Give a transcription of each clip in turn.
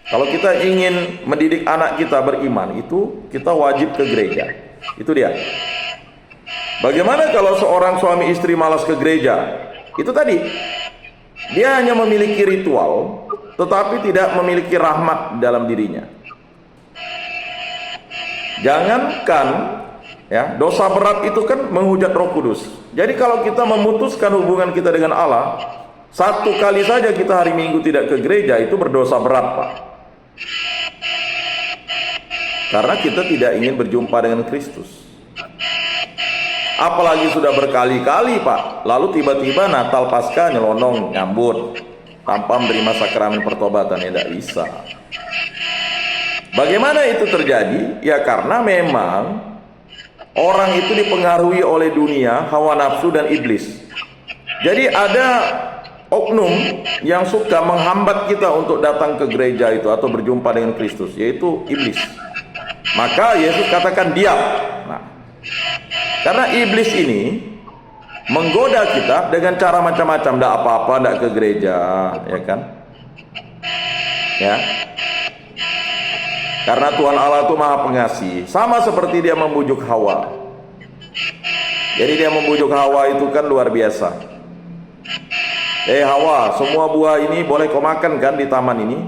Kalau kita ingin mendidik anak kita beriman, itu kita wajib ke gereja. Itu dia. Bagaimana kalau seorang suami istri malas ke gereja? Itu tadi, dia hanya memiliki ritual, tetapi tidak memiliki rahmat dalam dirinya. Jangankan ya, dosa berat itu kan menghujat Roh Kudus. Jadi kalau kita memutuskan hubungan kita dengan Allah, satu kali saja kita hari Minggu tidak ke gereja, itu berdosa berat, Pak. Karena kita tidak ingin berjumpa dengan Kristus. Apalagi sudah berkali-kali, Pak. Lalu tiba-tiba Natal Paskah nyelonong nyambut tanpa menerima sakramen pertobatan, ya tidak bisa. Bagaimana itu terjadi? Ya karena memang orang itu dipengaruhi oleh dunia, hawa nafsu dan iblis. Jadi ada oknum yang suka menghambat kita untuk datang ke gereja itu atau berjumpa dengan Kristus, yaitu iblis. Maka Yesus katakan diam. Nah, karena iblis ini menggoda kita dengan cara macam-macam. Tidak apa-apa, tidak ke gereja, ya kan? Ya. Karena Tuhan Allah itu Maha Pengasih. Sama seperti dia membujuk Hawa. Jadi dia membujuk Hawa itu kan luar biasa. Hawa, semua buah ini boleh kau makan kan di taman ini?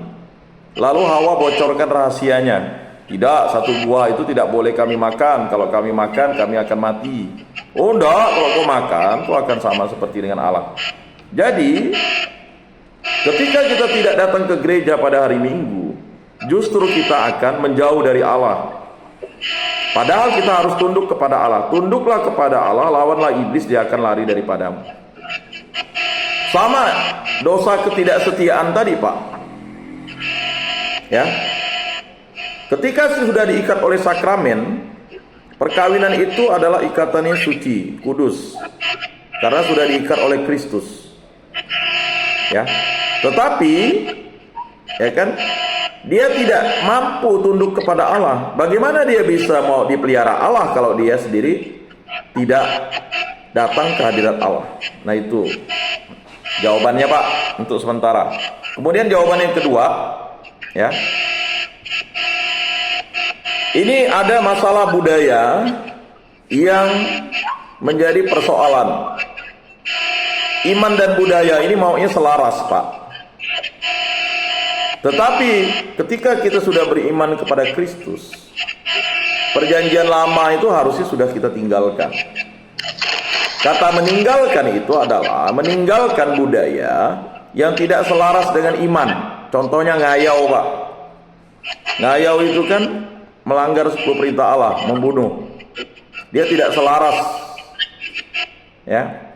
Lalu Hawa bocorkan rahasianya. Tidak, satu buah itu tidak boleh kami makan. Kalau kami makan, kami akan mati. Oh enggak, kalau kau makan, kau akan sama seperti dengan Allah. Jadi, ketika kita tidak datang ke gereja pada hari Minggu, justru kita akan menjauh dari Allah. Padahal kita harus tunduk kepada Allah. Tunduklah kepada Allah, lawanlah iblis, dia akan lari daripadamu. Sama dosa ketidaksetiaan tadi, Pak. Ya. Ketika sudah diikat oleh sakramen, perkawinan itu adalah ikatan yang suci, kudus. Karena sudah diikat oleh Kristus. Ya. Tetapi ya kan, dia tidak mampu tunduk kepada Allah. Bagaimana dia bisa mau dipelihara Allah kalau dia sendiri tidak datang ke hadirat Allah? Nah itu jawabannya, Pak, untuk sementara. Kemudian jawaban yang kedua, ya. Ini ada masalah budaya yang menjadi persoalan. Iman dan budaya ini maunya selaras, Pak. Tetapi ketika kita sudah beriman kepada Kristus, perjanjian lama itu harusnya sudah kita tinggalkan. Kata meninggalkan itu adalah meninggalkan budaya yang tidak selaras dengan iman. Contohnya ngayau, Pak. Ngayau itu kan melanggar 10 perintah Allah, membunuh. Dia tidak selaras. Ya.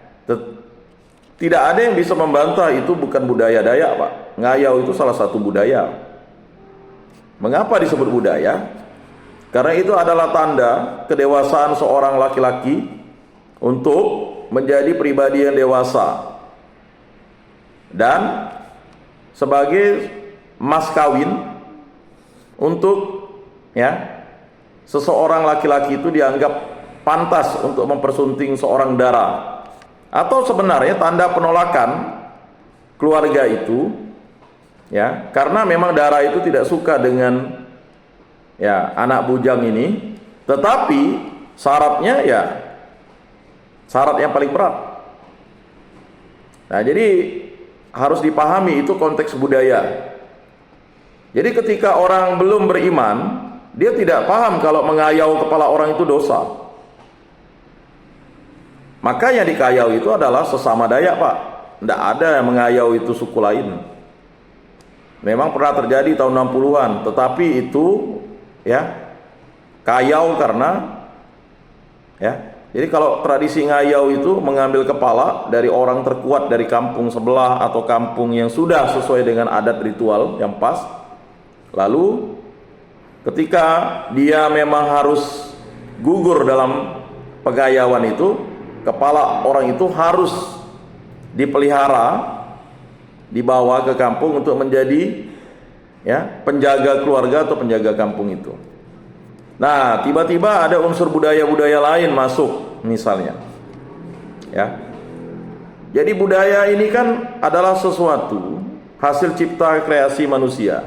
Tidak ada yang bisa membantah itu bukan budaya Dayak, Pak. Ngayau itu salah satu budaya. Mengapa disebut budaya? Karena itu adalah tanda kedewasaan seorang laki-laki untuk menjadi pribadi yang dewasa. Dan sebagai mas kawin untuk ya, seseorang laki-laki itu dianggap pantas untuk mempersunting seorang dara. Atau sebenarnya tanda penolakan keluarga itu, ya, karena memang dara itu tidak suka dengan ya anak bujang ini, tetapi syaratnya ya syarat yang paling berat. Nah, jadi harus dipahami itu konteks budaya. Jadi ketika orang belum beriman, dia tidak paham kalau mengayau kepala orang itu dosa. Maka yang dikayau itu adalah sesama Dayak, Pak. Tidak ada yang mengayau itu suku lain. Memang pernah terjadi tahun 60-an, tetapi itu ya kayau karena ya. Jadi kalau tradisi ngayau itu mengambil kepala dari orang terkuat dari kampung sebelah atau kampung yang sudah sesuai dengan adat ritual yang pas. Lalu ketika dia memang harus gugur dalam pegayauan itu, kepala orang itu harus dipelihara, dibawa ke kampung untuk menjadi ya penjaga keluarga atau penjaga kampung itu. Nah, tiba-tiba ada unsur budaya-budaya lain masuk misalnya. Ya. Jadi budaya ini kan adalah sesuatu hasil cipta kreasi manusia.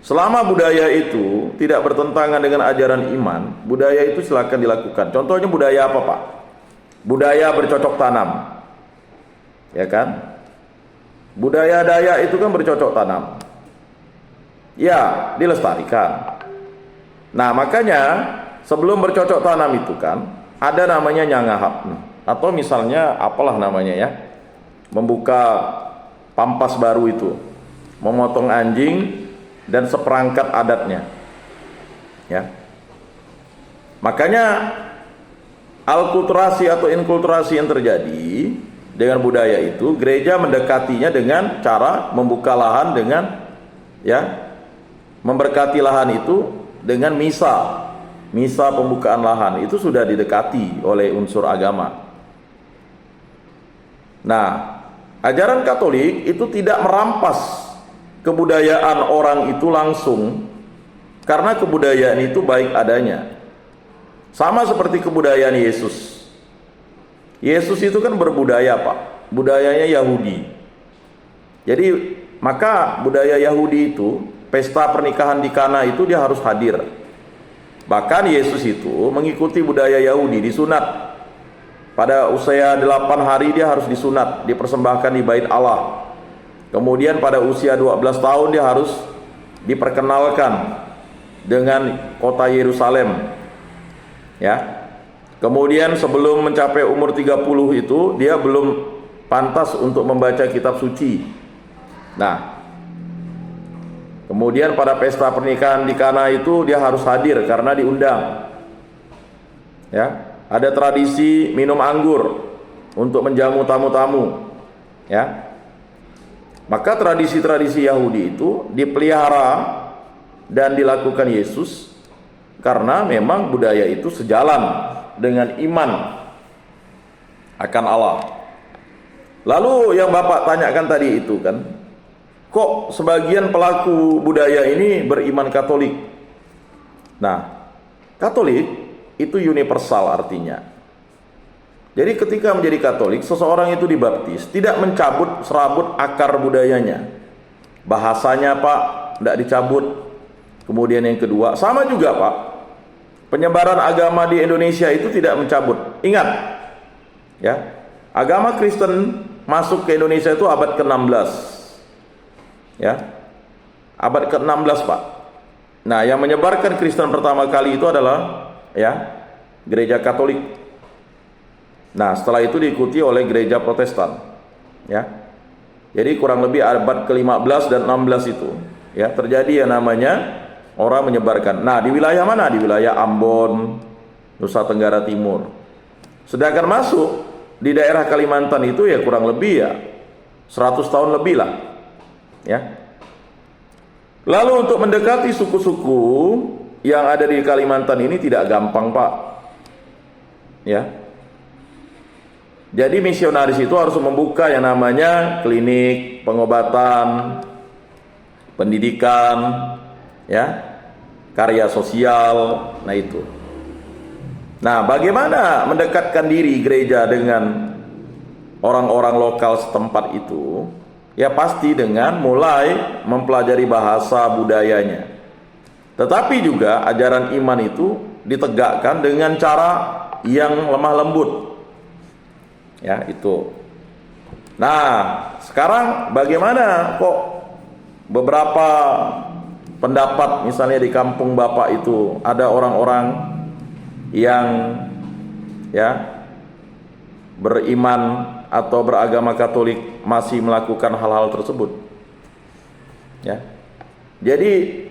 Selama budaya itu tidak bertentangan dengan ajaran iman, budaya itu silakan dilakukan. Contohnya budaya apa, Pak? Budaya bercocok tanam. Ya kan? Budaya Dayak itu kan bercocok tanam. Ya, dilestarikan. Nah, makanya sebelum bercocok tanam itu kan ada namanya nyangahap, atau misalnya apalah namanya ya, membuka pampas baru itu, memotong anjing dan seperangkat adatnya, ya. Makanya alkulturasi atau inkulturasi yang terjadi dengan budaya itu, gereja mendekatinya dengan cara membuka lahan dengan ya, memberkati lahan itu dengan misa pembukaan lahan. Itu sudah didekati oleh unsur agama. Nah, ajaran Katolik itu tidak merampas kebudayaan orang itu langsung, karena kebudayaan itu baik adanya. Sama seperti kebudayaan Yesus. Yesus itu kan berbudaya, Pak. Budayanya Yahudi. Jadi maka budaya Yahudi itu, pesta pernikahan di Kana itu dia harus hadir. Bahkan Yesus itu mengikuti budaya Yahudi, disunat. Pada usia 8 hari dia harus disunat, dipersembahkan di bait Allah. Kemudian pada usia 12 tahun dia harus diperkenalkan dengan kota Yerusalem. Ya. Kemudian sebelum mencapai umur 30 itu dia belum pantas untuk membaca kitab suci. Nah, kemudian pada pesta pernikahan di Kana itu dia harus hadir karena diundang. Ya, ada tradisi minum anggur untuk menjamu tamu-tamu. Ya. Maka tradisi-tradisi Yahudi itu dipelihara dan dilakukan Yesus karena memang budaya itu sejalan dengan iman akan Allah. Lalu yang Bapak tanyakan tadi itu kan, kok sebagian pelaku budaya ini beriman Katolik? Nah, Katolik itu universal artinya. Jadi ketika menjadi Katolik, seseorang itu dibaptis, tidak mencabut serabut akar budayanya. Bahasanya, Pak, tidak dicabut. Kemudian yang kedua, sama juga, Pak, penyebaran agama di Indonesia itu tidak mencabut. Ingat, ya, agama Kristen masuk ke Indonesia itu abad ke-16. Ya, abad ke-16, Pak. Nah, yang menyebarkan Kristen pertama kali itu adalah ya, gereja Katolik. Nah, setelah itu diikuti oleh gereja Protestan. Ya. Jadi kurang lebih abad ke-15 dan 16 itu, ya, terjadi yang namanya orang menyebarkan. Nah, di wilayah mana? Di wilayah Ambon, Nusa Tenggara Timur. Sedangkan masuk di daerah Kalimantan itu ya kurang lebih ya 100 tahun lebih lah. Ya. Lalu untuk mendekati suku-suku yang ada di Kalimantan ini tidak gampang, Pak. Ya. Jadi misionaris itu harus membuka yang namanya klinik, pengobatan, pendidikan, ya, karya sosial. Nah itu. Nah, bagaimana mendekatkan diri gereja dengan orang-orang lokal setempat itu? Ya pasti dengan mulai mempelajari bahasa budayanya. Tetapi juga ajaran iman itu ditegakkan dengan cara yang lemah lembut. Ya, itu. Nah, sekarang bagaimana kok beberapa pendapat, misalnya di kampung Bapak itu ada orang-orang yang ya beriman atau beragama Katolik masih melakukan hal-hal tersebut. Ya. Jadi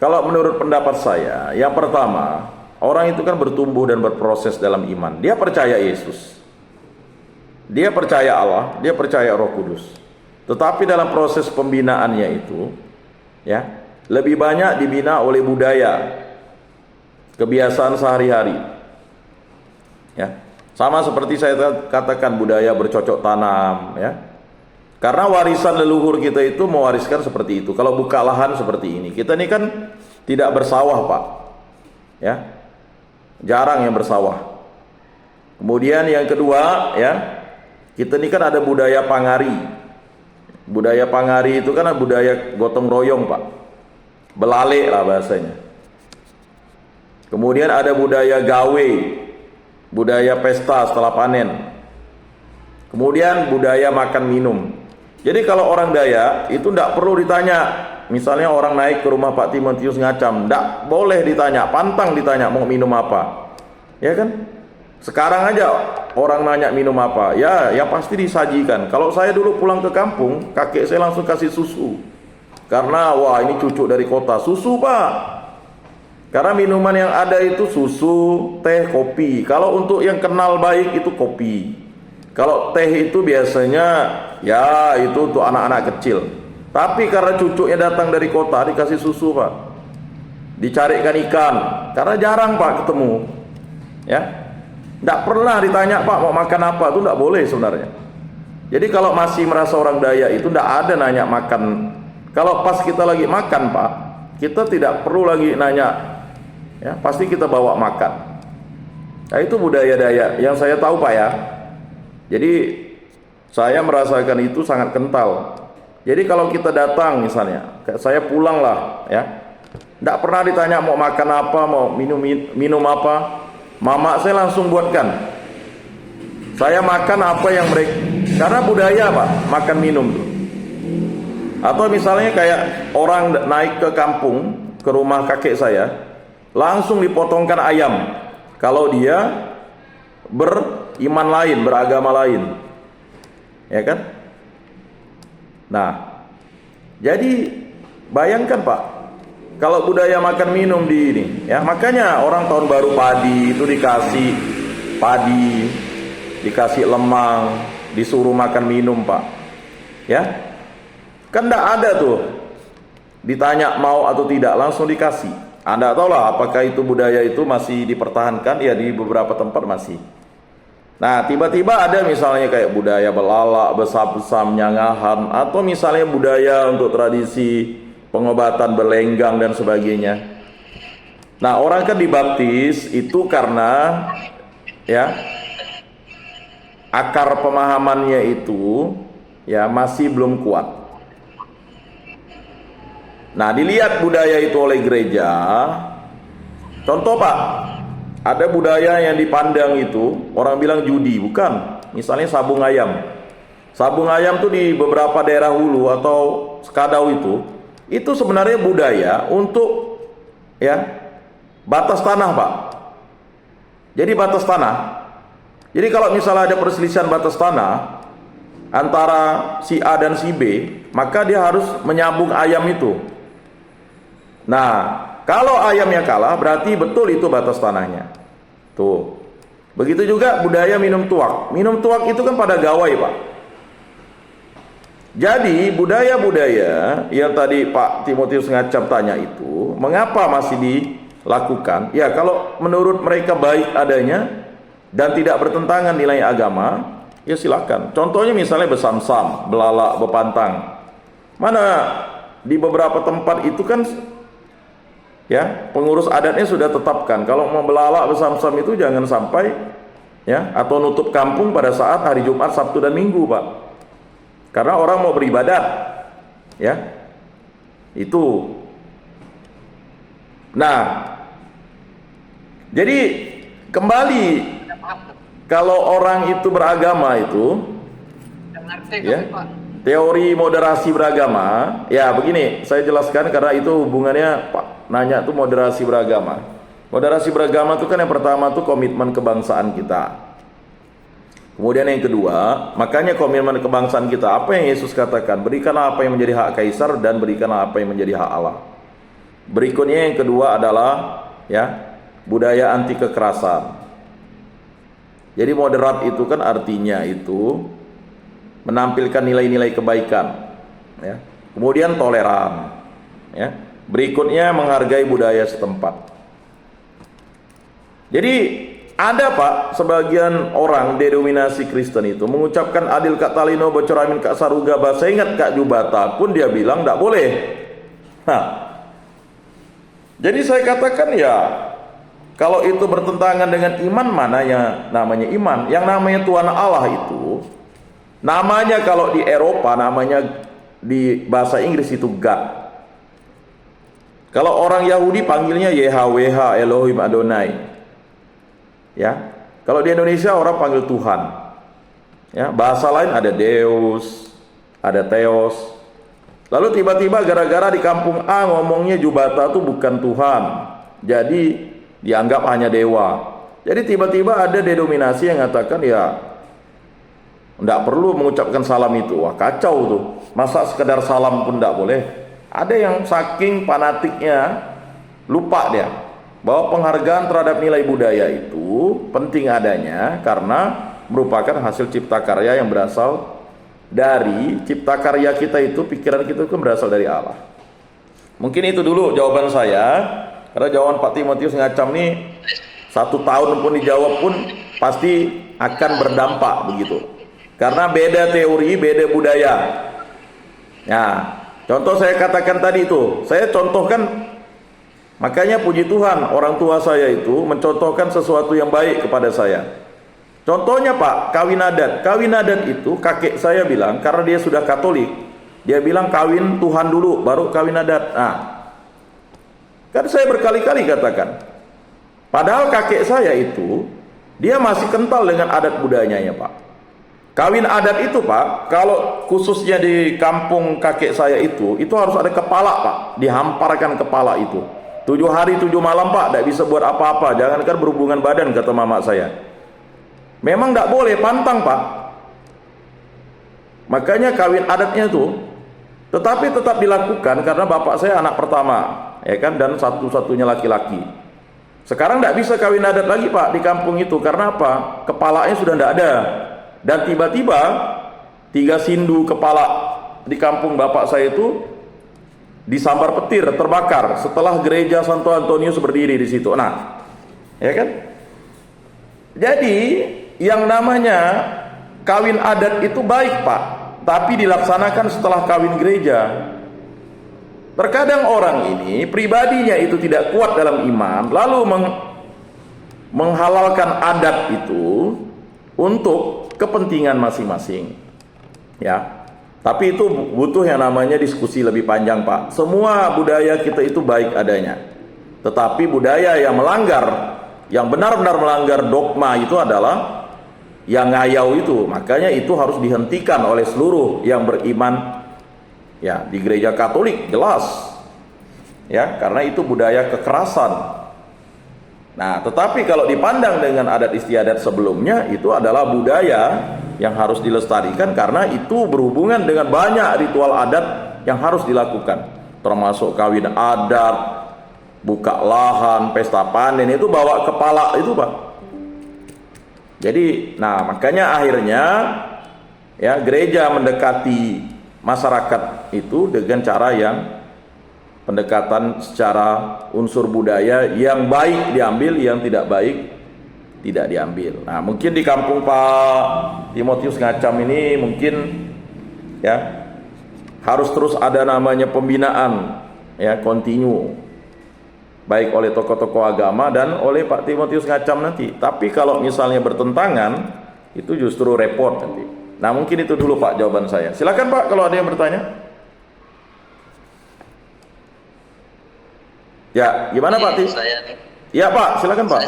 kalau menurut pendapat saya, yang pertama, orang itu kan bertumbuh dan berproses dalam iman. Dia percaya Yesus. Dia percaya Allah, dia percaya Roh Kudus. Tetapi dalam proses pembinaannya itu, ya, lebih banyak dibina oleh budaya, kebiasaan sehari-hari. Ya. Sama seperti saya katakan budaya bercocok tanam, ya. Karena warisan leluhur kita itu mewariskan seperti itu. Kalau buka lahan seperti ini, kita ini kan tidak bersawah, Pak. Ya. Jarang yang bersawah. Kemudian yang kedua, ya, kita ini kan ada budaya pangari. Budaya pangari itu kan budaya gotong royong, Pak. Belale lah bahasanya. Kemudian ada budaya gawe, budaya pesta setelah panen. Kemudian budaya makan minum. Jadi kalau orang Dayak itu tidak perlu ditanya. Misalnya orang naik ke rumah Pak Timotius Ngacam, tidak boleh ditanya, pantang ditanya mau minum apa. Ya kan? Sekarang aja orang nanya minum apa, ya pasti disajikan. Kalau saya dulu pulang ke kampung, kakek saya langsung kasih susu. Karena wah ini cucu dari kota, susu Pak. Karena minuman yang ada itu susu, teh, kopi. Kalau untuk yang kenal baik itu kopi. Kalau teh itu biasanya ya itu untuk anak-anak kecil. Tapi karena cucunya datang dari kota dikasih susu Pak. Dicarikan ikan. Karena jarang Pak ketemu. Ya. Tidak pernah ditanya Pak mau makan apa, itu tidak boleh sebenarnya. Jadi kalau masih merasa orang Dayak itu tidak ada nanya makan. Kalau pas kita lagi makan Pak, kita tidak perlu lagi nanya. Ya, pasti kita bawa makan. Nah itu budaya Dayak yang saya tahu Pak ya. Jadi saya merasakan itu sangat kental. Jadi kalau kita datang misalnya, kayak saya pulang lah ya, tidak pernah ditanya mau makan apa, mau minum apa. Mama saya langsung buatkan. Saya makan apa yang mereka, karena budaya Pak, makan minum tuh. Atau misalnya kayak orang naik ke kampung, ke rumah kakek saya, langsung dipotongkan ayam. Kalau dia beriman lain, beragama lain. Ya kan? Nah, jadi bayangkan Pak, kalau budaya makan minum di ini, ya makanya orang tahun baru padi itu dikasih padi, dikasih lemang, disuruh makan minum Pak, ya kan tidak ada tuh ditanya mau atau tidak langsung dikasih. Anda tahu lah apakah itu budaya itu masih dipertahankan ya di beberapa tempat masih. Nah tiba-tiba ada misalnya kayak budaya belalak, besam-besam, nyangahan, atau misalnya budaya untuk tradisi pengobatan berlenggang dan sebagainya. Nah orang kan dibaptis itu karena ya akar pemahamannya itu ya masih belum kuat. Nah dilihat budaya itu oleh gereja. Contoh Pak, ada budaya yang dipandang itu orang bilang judi, bukan. Misalnya sabung ayam. Sabung ayam tuh di beberapa daerah hulu atau Sekadau itu sebenarnya budaya untuk ya batas tanah Pak. Jadi batas tanah. Jadi kalau misalnya ada perselisihan batas tanah antara si A dan si B, maka dia harus menyambung ayam itu. Nah, kalau ayamnya kalah berarti betul itu batas tanahnya. Tuh. Begitu juga budaya minum tuak. Minum tuak itu kan pada gawai Pak. Jadi budaya-budaya yang tadi Pak Timotius Ngacam tanya itu, mengapa masih dilakukan? Ya kalau menurut mereka baik adanya dan tidak bertentangan nilai agama, ya silakan. Contohnya misalnya besamsam, belalak, bepantang. Mana di beberapa tempat itu kan ya pengurus adatnya sudah tetapkan kalau mau belalak besamsam itu jangan sampai ya atau nutup kampung pada saat hari Jumat, Sabtu dan Minggu Pak. Karena orang mau beribadat, ya, itu. Nah, jadi kembali kalau orang itu beragama itu, ya, teori moderasi beragama, ya begini, saya jelaskan karena itu hubungannya Pak nanya tuh moderasi beragama. Moderasi beragama itu kan yang pertama tuh komitmen kebangsaan kita. Kemudian yang kedua, makanya komitmen kebangsaan kita, apa yang Yesus katakan, berikanlah apa yang menjadi hak kaisar dan berikanlah apa yang menjadi hak Allah. Berikutnya yang kedua adalah ya budaya anti kekerasan. Jadi moderat itu kan artinya itu menampilkan nilai-nilai kebaikan, ya. Kemudian toleran, ya. Berikutnya menghargai budaya setempat. Jadi ada Pak, sebagian orang denominasi Kristen itu mengucapkan adil kak talino bocor amin kak saruga bahasa ingat kak jubata pun dia bilang tidak boleh. Nah, jadi saya katakan ya kalau itu bertentangan dengan iman, mana yang namanya iman? Yang namanya Tuhan Allah itu namanya kalau di Eropa namanya di bahasa Inggris itu God. Kalau orang Yahudi panggilnya YHWH, Elohim Adonai. Ya. Kalau di Indonesia orang panggil Tuhan. Ya, bahasa lain ada Deus, ada Theos. Lalu tiba-tiba gara-gara di kampung A ngomongnya Jubata itu bukan Tuhan. Jadi dianggap hanya dewa. Jadi tiba-tiba ada denominasi yang mengatakan ya enggak perlu mengucapkan salam itu. Wah, kacau tuh. Masa sekedar salam pun enggak boleh? Ada yang saking fanatiknya lupa dia bahwa penghargaan terhadap nilai budaya itu penting adanya karena merupakan hasil cipta karya yang berasal dari cipta karya kita itu, pikiran kita itu berasal dari Allah. Mungkin itu dulu jawaban saya, karena jawaban Pak Timotius Ngacam nih 1 tahun pun dijawab pun pasti akan berdampak begitu. Karena beda teori, beda budaya. Nah, contoh saya katakan tadi itu, saya contohkan, makanya puji Tuhan orang tua saya itu mencontohkan sesuatu yang baik kepada saya. Contohnya Pak, kawin adat. Kawin adat itu kakek saya bilang, karena dia sudah Katolik, dia bilang kawin Tuhan dulu, baru kawin adat. Nah, kan saya berkali-kali katakan, padahal kakek saya itu, dia masih kental dengan adat budayanya ya Pak. Kawin adat itu Pak, kalau khususnya di kampung kakek saya itu harus ada kepala Pak, dihamparkan kepala itu. 7 hari 7 malam Pak, tidak bisa buat apa-apa, jangankan berhubungan badan kata mama saya. Memang tidak boleh, pantang Pak. Makanya kawin adatnya itu, tetapi tetap dilakukan karena bapak saya anak pertama, ya kan, dan satu-satunya laki-laki. Sekarang tidak bisa kawin adat lagi Pak di kampung itu, karena apa? Kepalanya sudah tidak ada. Dan tiba-tiba 3 sindu kepala di kampung bapak saya itu disambar petir, terbakar setelah gereja Santo Antonius berdiri di situ. Nah, ya kan? Jadi yang namanya kawin adat itu baik Pak, tapi dilaksanakan setelah kawin gereja. Terkadang orang ini pribadinya itu tidak kuat dalam iman, lalu menghalalkan adat itu untuk kepentingan masing-masing. Ya. Tapi itu butuh yang namanya diskusi lebih panjang Pak. Semua budaya kita itu baik adanya. Tetapi budaya yang melanggar, yang benar-benar melanggar dogma itu adalah yang ngayau itu. Makanya itu harus dihentikan oleh seluruh yang beriman ya di gereja Katolik, jelas. Ya, karena itu budaya kekerasan. Nah, tetapi kalau dipandang dengan adat istiadat sebelumnya, itu adalah budaya yang harus dilestarikan karena itu berhubungan dengan banyak ritual adat yang harus dilakukan, termasuk kawin adat, buka lahan, pesta panen, itu bawa kepala itu Pak. Jadi, nah makanya akhirnya ya gereja mendekati masyarakat itu dengan cara yang pendekatan secara unsur budaya, yang baik diambil, yang tidak baik tidak diambil. Nah, mungkin di kampung Pak Timotius Ngacam ini mungkin ya harus terus ada namanya pembinaan ya, kontinu, baik oleh tokoh-tokoh agama dan oleh Pak Timotius Ngacam nanti. Tapi kalau misalnya bertentangan, itu justru repot nanti. Nah, mungkin itu dulu Pak jawaban saya. Silakan Pak kalau ada yang bertanya. Ya, gimana Pak Tis? Ya Pak, silakan Pak.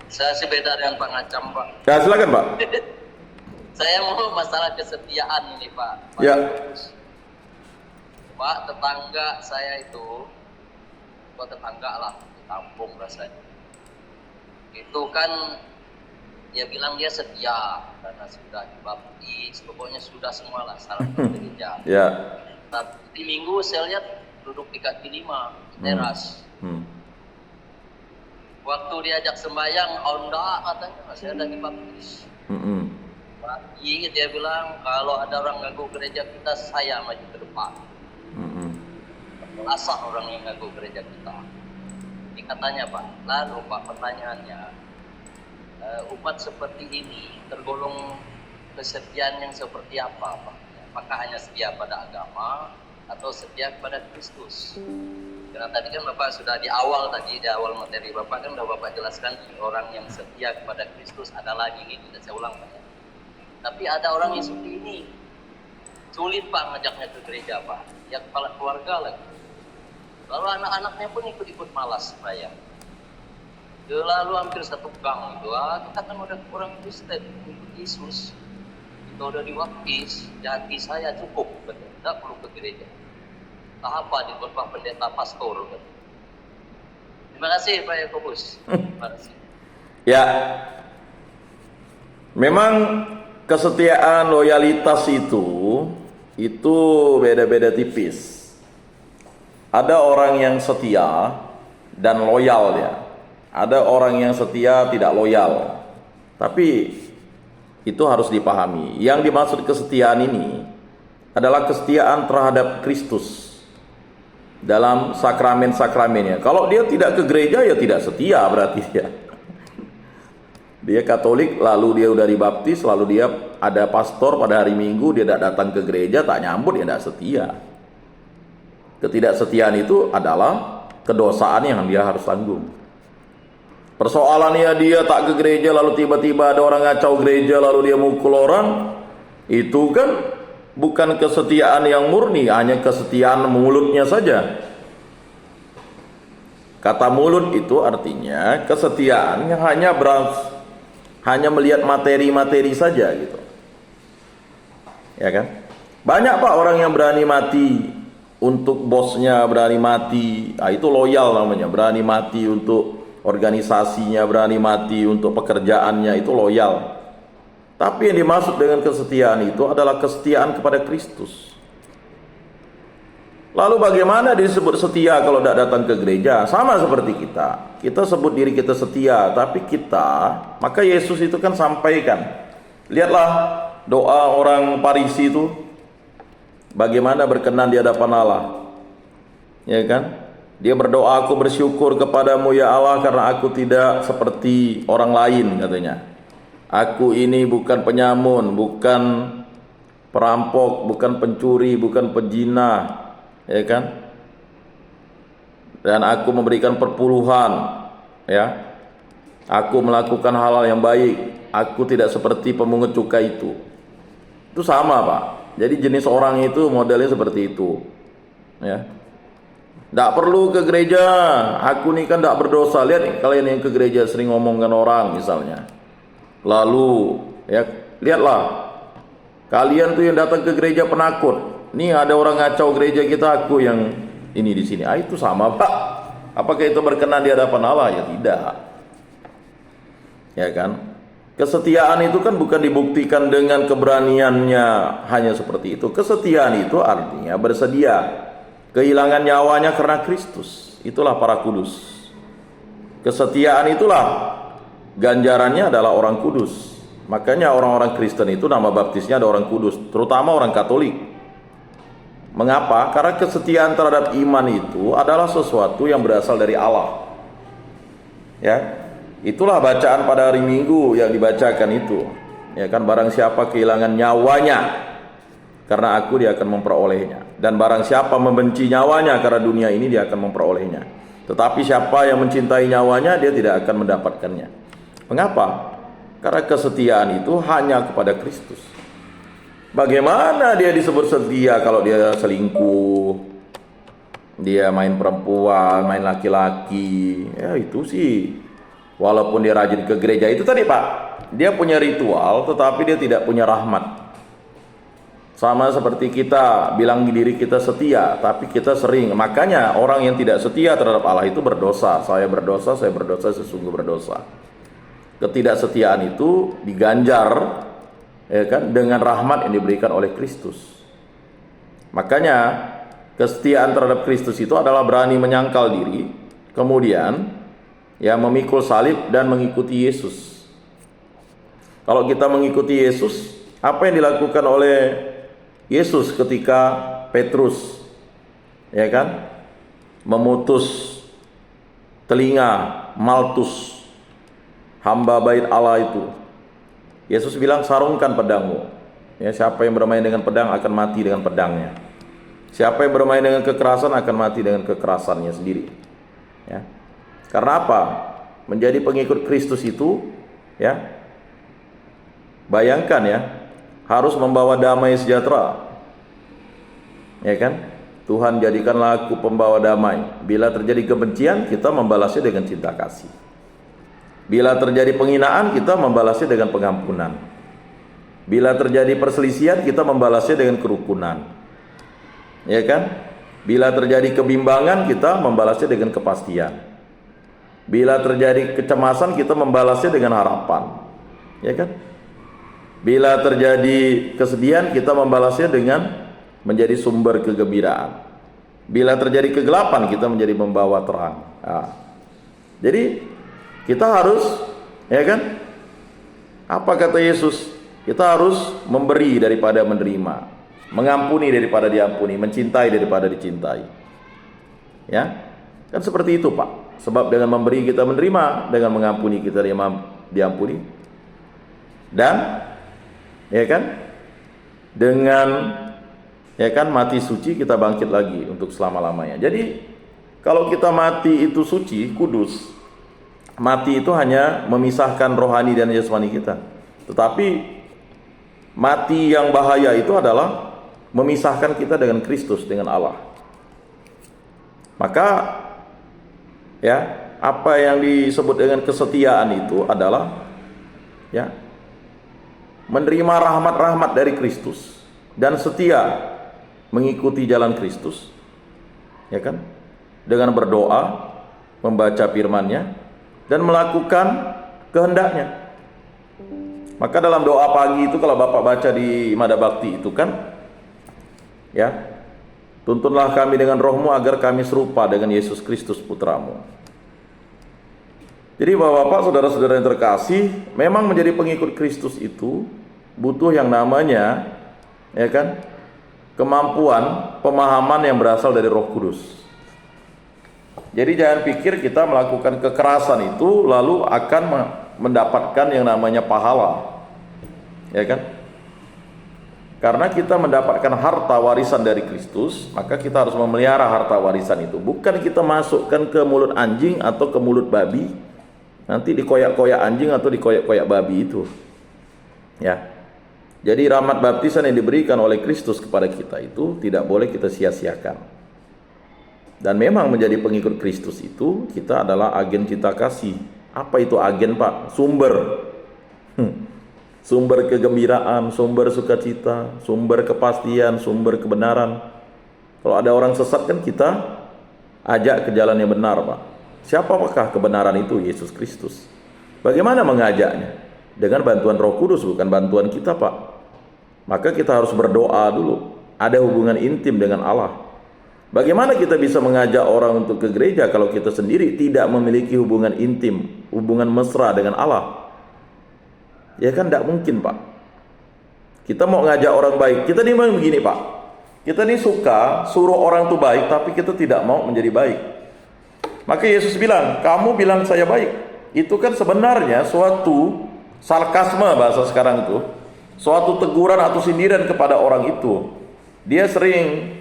Saya sih beda dengan Pak Ngacam Pak. Ya, silakan Pak. Saya mau masalah kesetiaan ini Pak. Ya. Pak, tetangga saya itu, tetangga lah, di kampung rasanya. Itu kan dia bilang dia setia karena sudah dibaptis, pokoknya sudah semua lah syarat gereja. Ya. Tapi di minggu saya lihat duduk di kaki 5 teras. Waktu diajak sembahyang, oh enggak katanya, saya ada dibaptis. Pagi dia bilang kalau ada orang ganggu gereja kita, saya maju ke depan. Asah orang yang ganggu gereja kita. Ini katanya Pak. Lalu Pak, pertanyaannya, umat seperti ini tergolong kesetiaan yang seperti apa Pak? Apakah hanya setia pada agama atau setia kepada Kristus? Karena tadi kan Bapak sudah di awal materi Bapak kan sudah Bapak jelaskan orang yang setia kepada Kristus adalah ini, tidak saya ulang Pak. Tapi ada orang yang seperti ini, sulit Pak ngajaknya ke gereja Pak, ya kepala keluarga lagi. Lalu Kalau anak-anaknya pun ikut-ikut malas bayar. Lalu hampir satu gang itu, kita kan udah orang Kristen, ikut Yesus. Kita udah diwakis, hati saya cukup, tidak perlu ke gereja. Apa di khotbah pendeta pastor. Terima kasih Pak Yakobus. Terima kasih. Ya, memang kesetiaan, loyalitas itu beda-beda tipis. Ada orang yang setia dan loyal ya. Ada orang yang setia tidak loyal. Tapi itu harus dipahami. Yang dimaksud kesetiaan ini adalah kesetiaan terhadap Kristus dalam sakramen-sakramennya. Kalau dia tidak ke gereja ya tidak setia berarti dia. Dia Katolik, lalu dia udah dibaptis, lalu dia ada pastor pada hari Minggu, dia tidak datang ke gereja, tak nyambut, ya tidak setia. Ketidaksetiaan itu adalah kedosaan yang dia harus tanggung. Persoalannya dia tak ke gereja, lalu tiba-tiba ada orang ngacau gereja, lalu dia mukul orang, itu kan bukan kesetiaan yang murni, hanya kesetiaan mulutnya saja. Kata mulut itu artinya kesetiaan yang hanya melihat materi-materi saja gitu. Ya kan? Banyak Pak orang yang berani mati untuk bosnya, berani mati. Itu loyal namanya, berani mati untuk organisasinya, berani mati untuk pekerjaannya, itu loyal. Tapi yang dimaksud dengan kesetiaan itu adalah kesetiaan kepada Kristus. Lalu bagaimana disebut setia kalau tidak datang ke gereja? Sama seperti kita. Kita sebut diri kita setia, tapi maka Yesus itu kan sampaikan. Lihatlah doa orang Farisi itu, bagaimana berkenan di hadapan Allah. Ya kan? Dia berdoa, aku bersyukur kepadamu ya Allah karena aku tidak seperti orang lain katanya. Aku ini bukan penyamun, bukan perampok, bukan pencuri, bukan pezina, ya kan? Dan aku memberikan perpuluhan, ya. Aku melakukan hal-hal yang baik. Aku tidak seperti pemungut cukai itu. Itu sama Pak. Jadi jenis orang itu modelnya seperti itu, ya. Tidak perlu ke gereja, aku ini kan tidak berdosa. Lihat kalian yang ke gereja sering ngomongkan orang misalnya. Lalu ya lihatlah, kalian tuh yang datang ke gereja penakut. Nih ada orang ngacau gereja kita, aku yang ini di sini. Itu sama Pak. Apakah itu berkenan di hadapan Allah? Ya tidak. Ya kan? Kesetiaan itu kan bukan dibuktikan dengan keberaniannya hanya seperti itu. Kesetiaan itu artinya bersedia kehilangan nyawanya karena Kristus. Itulah para kudus. Kesetiaan itulah ganjarannya adalah orang kudus. Makanya orang-orang Kristen itu nama baptisnya ada orang kudus, terutama orang Katolik. Mengapa? Karena kesetiaan terhadap iman itu adalah sesuatu yang berasal dari Allah. Ya, itulah bacaan pada hari Minggu yang dibacakan itu. Ya kan, barang siapa kehilangan nyawanya karena aku, dia akan memperolehnya. Dan barang siapa membenci nyawanya karena dunia ini, dia akan memperolehnya. Tetapi siapa yang mencintai nyawanya, dia tidak akan mendapatkannya. Mengapa? Karena kesetiaan itu hanya kepada Kristus. Bagaimana dia disebut setia kalau dia selingkuh, dia main perempuan, main laki-laki? Ya itu sih, walaupun dia rajin ke gereja, itu tadi Pak, dia punya ritual tetapi dia tidak punya rahmat. Sama seperti kita bilang diri kita setia, tapi kita sering. Makanya orang yang tidak setia terhadap Allah itu berdosa. Saya berdosa, sesungguh berdosa. Ketidaksetiaan itu diganjar, ya kan, dengan rahmat yang diberikan oleh Kristus. Makanya kesetiaan terhadap Kristus itu adalah berani menyangkal diri, kemudian ya memikul salib dan mengikuti Yesus. Kalau kita mengikuti Yesus, apa yang dilakukan oleh Yesus ketika Petrus, ya kan, memutus telinga Maltus, hamba bait Allah itu. Yesus bilang, sarungkan pedangmu. Ya, siapa yang bermain dengan pedang akan mati dengan pedangnya. Siapa yang bermain dengan kekerasan akan mati dengan kekerasannya sendiri. Ya. Karena apa? Menjadi pengikut Kristus itu, ya, bayangkan ya, harus membawa damai sejahtera, ya kan? Tuhan jadikanlah aku pembawa damai. Bila terjadi kebencian, kita membalasnya dengan cinta kasih. Bila terjadi penghinaan, kita membalasnya dengan pengampunan. Bila terjadi perselisihan, kita membalasnya dengan kerukunan. Ya kan? Bila terjadi kebimbangan, kita membalasnya dengan kepastian. Bila terjadi kecemasan, kita membalasnya dengan harapan. Ya kan? Bila terjadi kesedihan, kita membalasnya dengan menjadi sumber kegembiraan. Bila terjadi kegelapan, kita menjadi membawa terang. Nah, jadi kita harus, ya kan? Apa kata Yesus? Kita harus memberi daripada menerima, mengampuni daripada diampuni, mencintai daripada dicintai. Ya, kan seperti itu, Pak. Sebab dengan memberi kita menerima, dengan mengampuni kita diampuni, dan ya kan, dengan ya kan mati suci kita bangkit lagi untuk selama-lamanya. Jadi kalau kita mati itu suci, kudus, mati itu hanya memisahkan rohani dan jasmani kita. Tetapi mati yang bahaya itu adalah memisahkan kita dengan Kristus, dengan Allah. Maka ya, apa yang disebut dengan kesetiaan itu adalah ya, menerima rahmat-rahmat dari Kristus dan setia mengikuti jalan Kristus, ya kan, dengan berdoa, membaca firman-Nya dan melakukan kehendaknya. Maka dalam doa pagi itu, kalau Bapak baca di Mada Bakti itu kan, ya, tuntunlah kami dengan roh-Mu agar kami serupa dengan Yesus Kristus Putra-Mu. Jadi Bapak-bapak, saudara-saudara yang terkasih, memang menjadi pengikut Kristus itu butuh yang namanya, ya kan, kemampuan pemahaman yang berasal dari Roh Kudus. Jadi jangan pikir kita melakukan kekerasan itu lalu akan mendapatkan yang namanya pahala, ya kan? Karena kita mendapatkan harta warisan dari Kristus, maka kita harus memelihara harta warisan itu. Bukan kita masukkan ke mulut anjing atau ke mulut babi, nanti dikoyak-koyak anjing atau dikoyak-koyak babi itu, ya. Jadi rahmat baptisan yang diberikan oleh Kristus kepada kita itu tidak boleh kita sia-siakan. Dan memang menjadi pengikut Kristus itu kita adalah agen cinta kasih. Apa itu agen, Pak? Sumber. Sumber kegembiraan, sumber sukacita, sumber kepastian, sumber kebenaran. Kalau ada orang sesat kan kita ajak ke jalan yang benar, Pak. Siapakah kebenaran itu? Yesus Kristus. Bagaimana mengajaknya? Dengan bantuan Roh Kudus, bukan bantuan kita, Pak. Maka kita harus berdoa dulu, ada hubungan intim dengan Allah. Bagaimana kita bisa mengajak orang untuk ke gereja kalau kita sendiri tidak memiliki hubungan intim, hubungan mesra dengan Allah? Ya kan tidak mungkin, Pak. Kita mau ngajak orang baik, kita nih memang begini, Pak. Kita nih suka suruh orang itu baik, tapi kita tidak mau menjadi baik. Maka Yesus bilang, kamu bilang saya baik. Itu kan sebenarnya suatu sarkasme bahasa sekarang itu, suatu teguran atau sindiran kepada orang itu. Dia sering,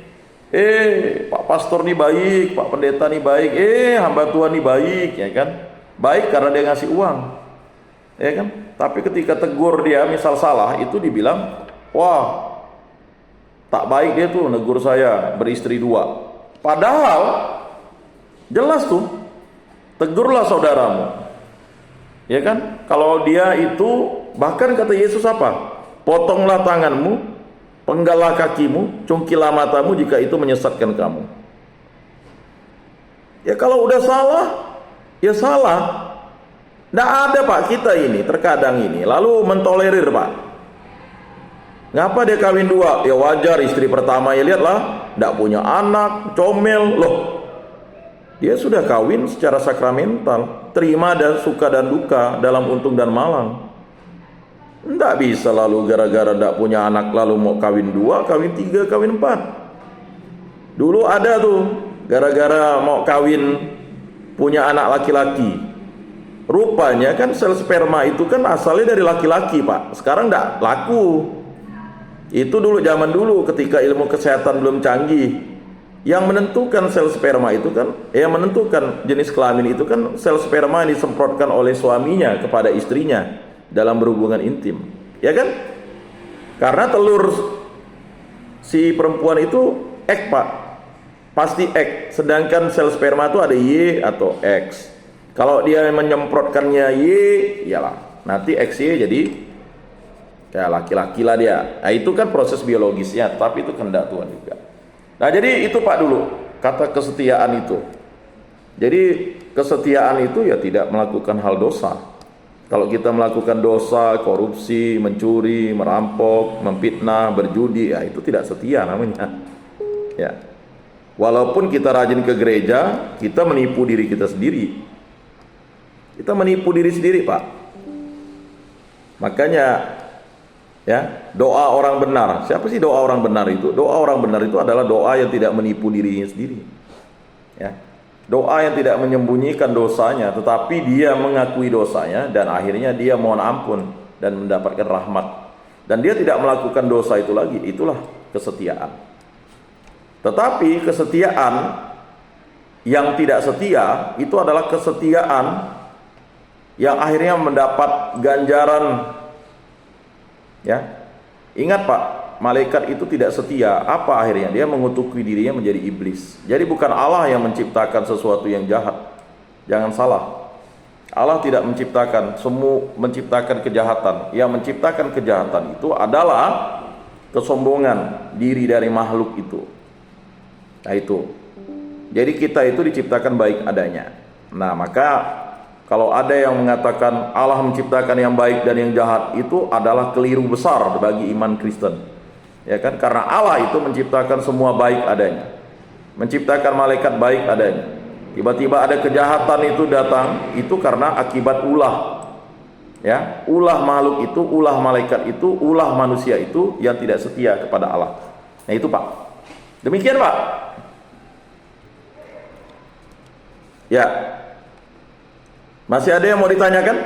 Pak pastor nih baik, Pak pendeta nih baik, hamba Tuhan nih baik, ya kan? Baik karena dia ngasih uang, ya kan? Tapi ketika tegur dia misal salah, itu dibilang, wah, tak baik dia tuh negur saya beristri 2. Padahal jelas tuh, tegurlah saudaramu. Ya kan? Kalau dia itu, bahkan kata Yesus apa? Potonglah tanganmu, penggallah kakimu, cungkilah matamu jika itu menyesatkan kamu. Ya kalau udah salah, ya salah. Nggak ada, Pak, kita ini terkadang ini lalu mentolerir, Pak. Ngapa dia kawin 2? Ya wajar, istri pertama ya lihatlah, nggak punya anak, comel loh. Dia sudah kawin secara sakramental, terima dan suka dan duka dalam untung dan malang. Tidak bisa lalu gara-gara tidak punya anak lalu mau kawin 2, kawin 3, kawin 4. Dulu ada tuh, gara-gara mau kawin punya anak laki-laki. Rupanya kan sel sperma itu kan asalnya dari laki-laki, Pak. Sekarang tidak laku. Itu dulu, zaman dulu ketika ilmu kesehatan belum canggih. Yang menentukan sel sperma itu kan, yang menentukan jenis kelamin itu kan sel sperma yang disemprotkan oleh suaminya kepada istrinya dalam berhubungan intim, ya kan? Karena telur si perempuan itu Pak, pasti X. Sedangkan sel sperma itu ada Y atau X. Kalau dia menyemprotkannya Y, iyalah nanti XY jadi kayak laki-laki lah dia. Nah itu kan proses biologisnya, tapi itu kehendak Tuhan juga. Nah jadi itu Pak dulu kata kesetiaan itu. Jadi kesetiaan itu ya tidak melakukan hal dosa. Kalau kita melakukan dosa, korupsi, mencuri, merampok, memfitnah, berjudi, ya itu tidak setia namanya. Ya. Walaupun kita rajin ke gereja, kita menipu diri kita sendiri. Kita menipu diri sendiri, Pak. Makanya ya, doa orang benar. Siapa sih doa orang benar itu? Doa orang benar itu adalah doa yang tidak menipu dirinya sendiri. Ya. Doa yang tidak menyembunyikan dosanya, tetapi dia mengakui dosanya dan akhirnya dia mohon ampun dan mendapatkan rahmat. Dan dia tidak melakukan dosa itu lagi. Itulah kesetiaan. Tetapi kesetiaan yang tidak setia itu adalah kesetiaan yang akhirnya mendapat ganjaran. Ya, ingat Pak, malaikat itu tidak setia. Apa akhirnya? Dia mengutuki dirinya menjadi iblis. Jadi bukan Allah yang menciptakan sesuatu yang jahat. Jangan salah. Allah tidak menciptakan kejahatan. Yang menciptakan kejahatan itu adalah kesombongan diri dari makhluk itu. Nah itu. Jadi kita itu diciptakan baik adanya. Nah maka kalau ada yang mengatakan Allah menciptakan yang baik dan yang jahat, itu adalah keliru besar bagi iman Kristen. Ya kan? Karena Allah itu menciptakan semua baik adanya. Menciptakan malaikat baik adanya. Tiba-tiba ada kejahatan itu datang, itu karena akibat ulah. Ya, ulah makhluk itu, ulah malaikat itu, ulah manusia itu yang tidak setia kepada Allah. Nah itu Pak. Demikian Pak. Ya. Masih ada yang mau ditanyakan?